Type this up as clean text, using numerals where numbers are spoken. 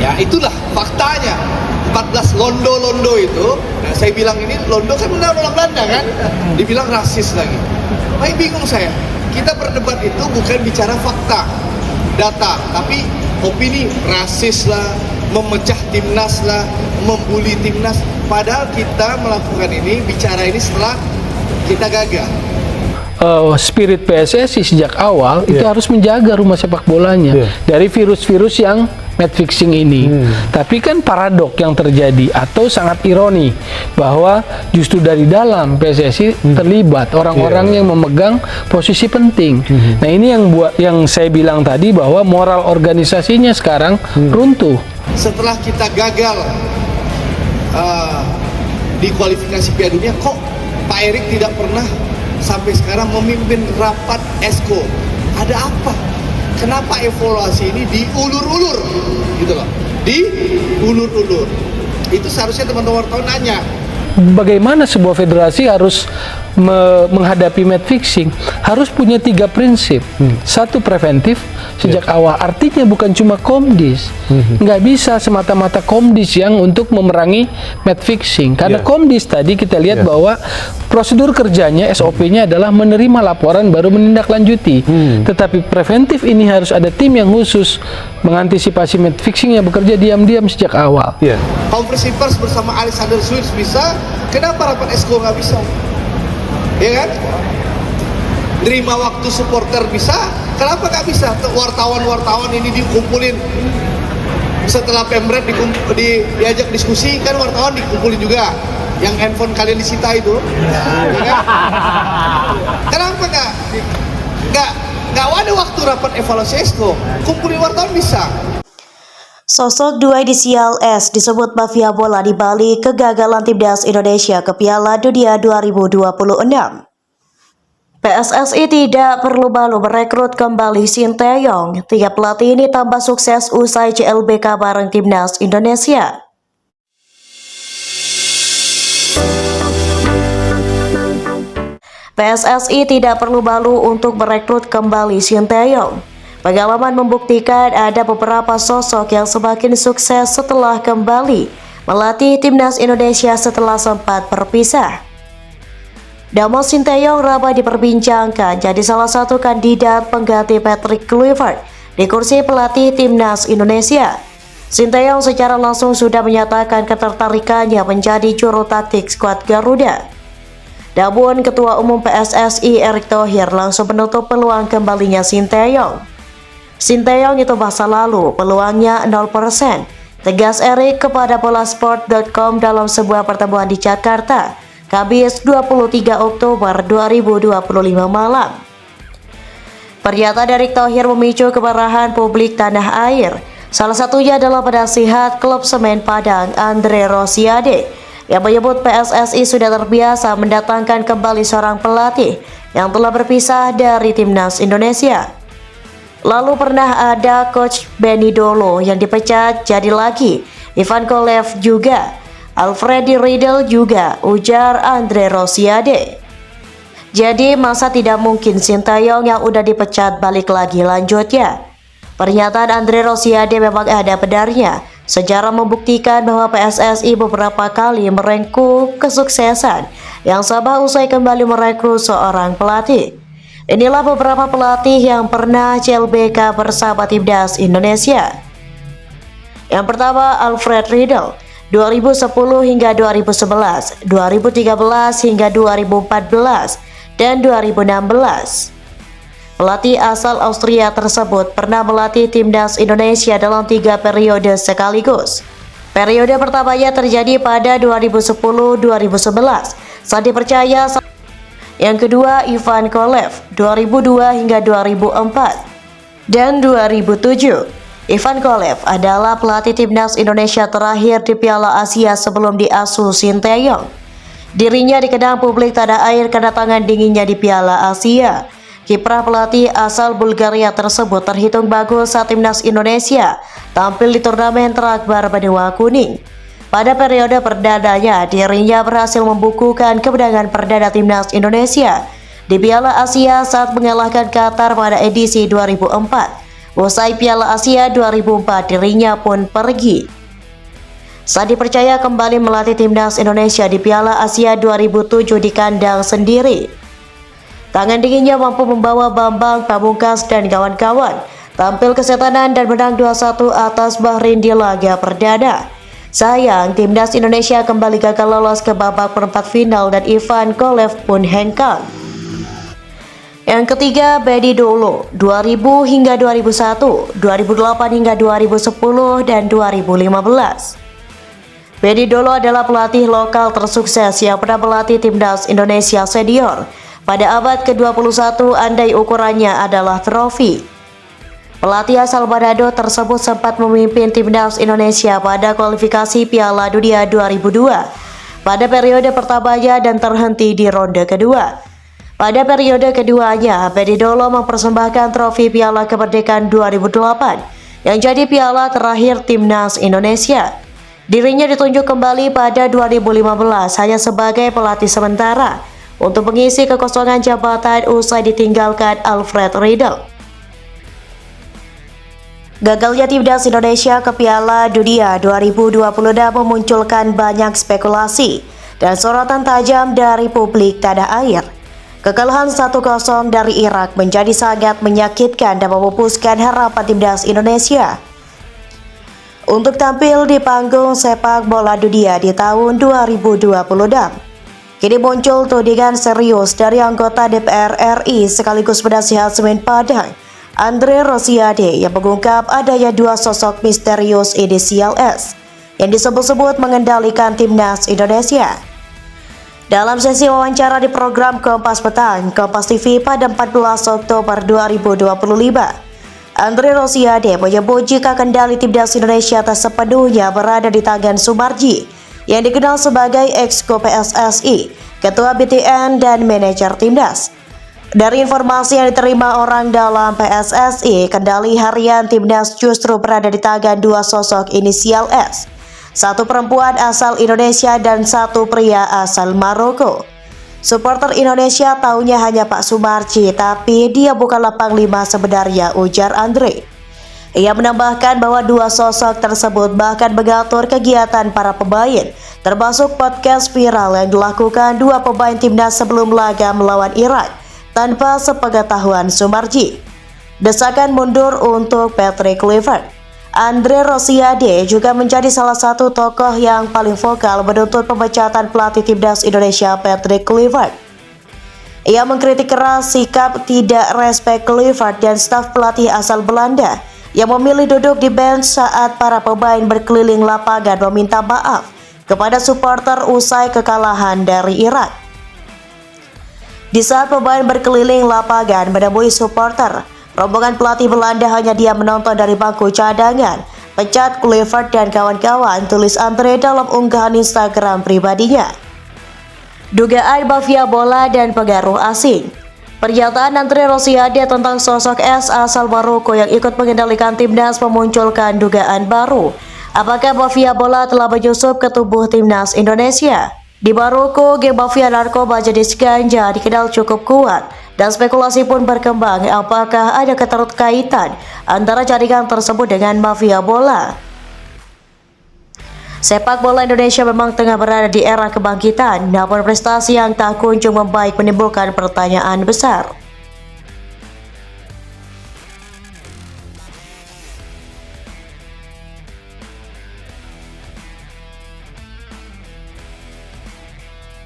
Ya itulah faktanya. 14 londo itu, nah saya bilang ini londo kan benar orang Belanda kan, dibilang rasis lagi. Makanya bingung saya. Kita berdebat itu bukan bicara fakta, data, tapi opini, rasis lah, memecah timnas lah, membuli timnas. Padahal kita melakukan ini, bicara ini setelah kita gagal. Spirit PSSI sejak awal itu harus menjaga rumah sepak bolanya dari virus-virus yang match fixing ini. Tapi kan paradok yang terjadi atau sangat ironi bahwa justru dari dalam PSSI terlibat orang-orang yang memegang posisi penting. Nah, ini yang saya bilang tadi bahwa moral organisasinya sekarang runtuh. Setelah kita gagal di kualifikasi Piala Dunia, kok Pak Erik tidak pernah sampai sekarang memimpin rapat ESCO? Ada apa? Kenapa evaluasi ini diulur-ulur gitu loh? Diulur-ulur. Itu seharusnya teman-teman wartawan nanya. Bagaimana sebuah federasi harus menghadapi match fixing? Harus punya 3 prinsip. Satu, preventif sejak awal. Artinya bukan cuma Komdis. Nggak bisa semata-mata Komdis yang untuk memerangi match fixing. Karena Komdis tadi kita lihat bahwa prosedur kerjanya, SOP-nya adalah menerima laporan baru menindaklanjuti. Tetapi preventif ini harus ada tim yang khusus mengantisipasi match fixing yang bekerja diam-diam sejak awal. Konferensi pers bersama Alexander Switz bisa, kenapa rapat ESCO nggak bisa? Ya kan? Terima waktu supporter bisa, kenapa nggak bisa? Wartawan-wartawan ini dikumpulin setelah Pemret diajak diskusi, kan wartawan dikumpulin juga. Yang handphone kalian disita itu, ya kan? Kenapa nggak ada waktu rapat evaluasi ESCO? Kumpulin wartawan bisa. Sosok dua inisial S disebut mafia bola di Bali kegagalan timnas Indonesia ke Piala Dunia 2026. PSSI tidak perlu malu merekrut kembali Sinteyong. 3 pelatih ini tambah sukses usai CLBK bareng timnas Indonesia. PSSI tidak perlu malu untuk merekrut kembali Sinteyong. Pengalaman membuktikan ada beberapa sosok yang semakin sukses setelah kembali melatih timnas Indonesia setelah sempat berpisah. Nama Sinteyong ramai diperbincangkan jadi salah satu kandidat pengganti Patrick Kluivert di kursi pelatih timnas Indonesia. Sinteyong secara langsung sudah menyatakan ketertarikannya menjadi juru taktik skuad Garuda. Namun Ketua Umum PSSI Erick Thohir langsung menutup peluang kembalinya Sinteyong. Sinteyong itu masa lalu, peluangnya 0%, tegas Erick kepada bolasport.com dalam sebuah pertemuan di Jakarta, Kamis 23 Oktober 2025 malam. Pernyataan Erick Thohir memicu kemarahan publik tanah air. Salah satunya adalah penasihat klub Semen Padang, Andre Rosiade, yang menyebut PSSI sudah terbiasa mendatangkan kembali seorang pelatih yang telah berpisah dari timnas Indonesia. Lalu pernah ada coach Benny Dolo yang dipecat jadi lagi, Ivan Kolev juga, Alfredi Riedel juga, ujar Andre Rosiade. Jadi masa tidak mungkin Sinteyong yang udah dipecat balik lagi, lanjutnya. Pernyataan Andre Rosiade memang ada benarnya. Sejarah membuktikan bahwa PSSI beberapa kali merengkuh kesuksesan yang sama usai kembali merekrut seorang pelatih. Inilah beberapa pelatih yang pernah CLBK bersama timnas Indonesia. Yang pertama, Alfred Riedel, 2010 hingga 2011, 2013 hingga 2014, dan 2016. Pelatih asal Austria tersebut pernah melatih timnas Indonesia dalam 3 periode sekaligus. Periode pertamanya terjadi pada 2010-2011 saat dipercaya. Yang kedua, Ivan Kolev, 2002 hingga 2004 dan 2007. Ivan Kolev adalah pelatih timnas Indonesia terakhir di Piala Asia sebelum diasuh Sinteyong. Dirinya dikenal publik tanah air karena tangan dinginnya di Piala Asia. Kiprah pelatih asal Bulgaria tersebut terhitung bagus saat timnas Indonesia tampil di turnamen terakbar benua kuning. Pada periode perdananya, dirinya berhasil membukukan kemenangan perdana timnas Indonesia di Piala Asia saat mengalahkan Qatar pada edisi 2004. Usai Piala Asia 2004, dirinya pun pergi. Sandi percaya kembali melatih timnas Indonesia di Piala Asia 2007 di kandang sendiri. Tangan dinginnya mampu membawa Bambang Pamungkas dan kawan-kawan tampil kesetanan dan menang 2-1 atas Bahrain di laga perdana. Sayang, timnas Indonesia kembali gagal lolos ke babak perempat final dan Ivan Kolev pun hengkang. Yang ketiga, Bedi Dolo, 2000 hingga 2001, 2008 hingga 2010, dan 2015. Bedi Dolo adalah pelatih lokal tersukses yang pernah melatih timnas Indonesia senior pada abad ke-21, andai ukurannya adalah trofi. Pelatih asal Manado tersebut sempat memimpin timnas Indonesia pada kualifikasi Piala Dunia 2002 pada periode pertamanya dan terhenti di ronde kedua. Pada periode keduanya, Bedi Dolo mempersembahkan trofi Piala Kemerdekaan 2008 yang jadi piala terakhir timnas Indonesia. Dirinya ditunjuk kembali pada 2015 hanya sebagai pelatih sementara untuk mengisi kekosongan jabatan usai ditinggalkan Alfred Riedel. Gagalnya timnas Indonesia ke Piala Dunia 2026 memunculkan banyak spekulasi dan sorotan tajam dari publik tanah air. Kekalahan 1-0 dari Irak menjadi sangat menyakitkan dan memupuskan harapan timnas Indonesia untuk tampil di panggung sepak bola dunia di tahun 2026. Kini muncul tudingan serius dari anggota DPR RI sekaligus penasihat Semen Padang, Andre Rosiade, yang mengungkap adanya dua sosok misterius inisial S yang disebut-sebut mengendalikan timnas Indonesia. Dalam sesi wawancara di program Kompas Petang, Kompas TV pada 14 Oktober 2025, Andre Rosiade menyebut jika kendali timnas Indonesia tak sepenuhnya berada di tangan Sumarji, yang dikenal sebagai ex-Ko PSSI, Ketua BTN, dan manajer timnas. Dari informasi yang diterima orang dalam PSSI, kendali harian timnas justru berada di tangan dua sosok inisial S, satu perempuan asal Indonesia dan satu pria asal Maroko. Supporter Indonesia taunya hanya Pak Sumarji, tapi dia bukanlah panglima sebenarnya, ujar Andre. Ia menambahkan bahwa dua sosok tersebut bahkan mengatur kegiatan para pemain, termasuk podcast viral yang dilakukan dua pemain timnas sebelum laga melawan Irak tanpa sepengetahuan Sumarji. Desakan mundur untuk Patrick Kluivert. Andre Rosiade juga menjadi salah satu tokoh yang paling vokal menuntut pemecatan pelatih timnas Indonesia Patrick Kluivert. Ia mengkritik keras sikap tidak respek Kluivert dan staf pelatih asal Belanda yang memilih duduk di bench saat para pemain berkeliling lapangan meminta maaf kepada supporter usai kekalahan dari Irak. Di saat pemain berkeliling lapangan menemui supporter, rombongan pelatih Belanda hanya diam menonton dari bangku cadangan. Pecat Kluivert dan kawan-kawan, tulis Andre dalam unggahan Instagram pribadinya. Dugaan mafia bola dan pengaruh asing. Pernyataan Andre Rosiade tentang sosok S asal Maroko yang ikut mengendalikan timnas memunculkan dugaan baru. Apakah mafia bola telah menyusup ke tubuh timnas Indonesia? Di Maroko, geng mafia narkoba jenis ganja dikenal cukup kuat dan spekulasi pun berkembang apakah ada keterkaitan antara jaringan tersebut dengan mafia bola. Sepak bola Indonesia memang tengah berada di era kebangkitan, namun prestasi yang tak kunjung membaik menimbulkan pertanyaan besar.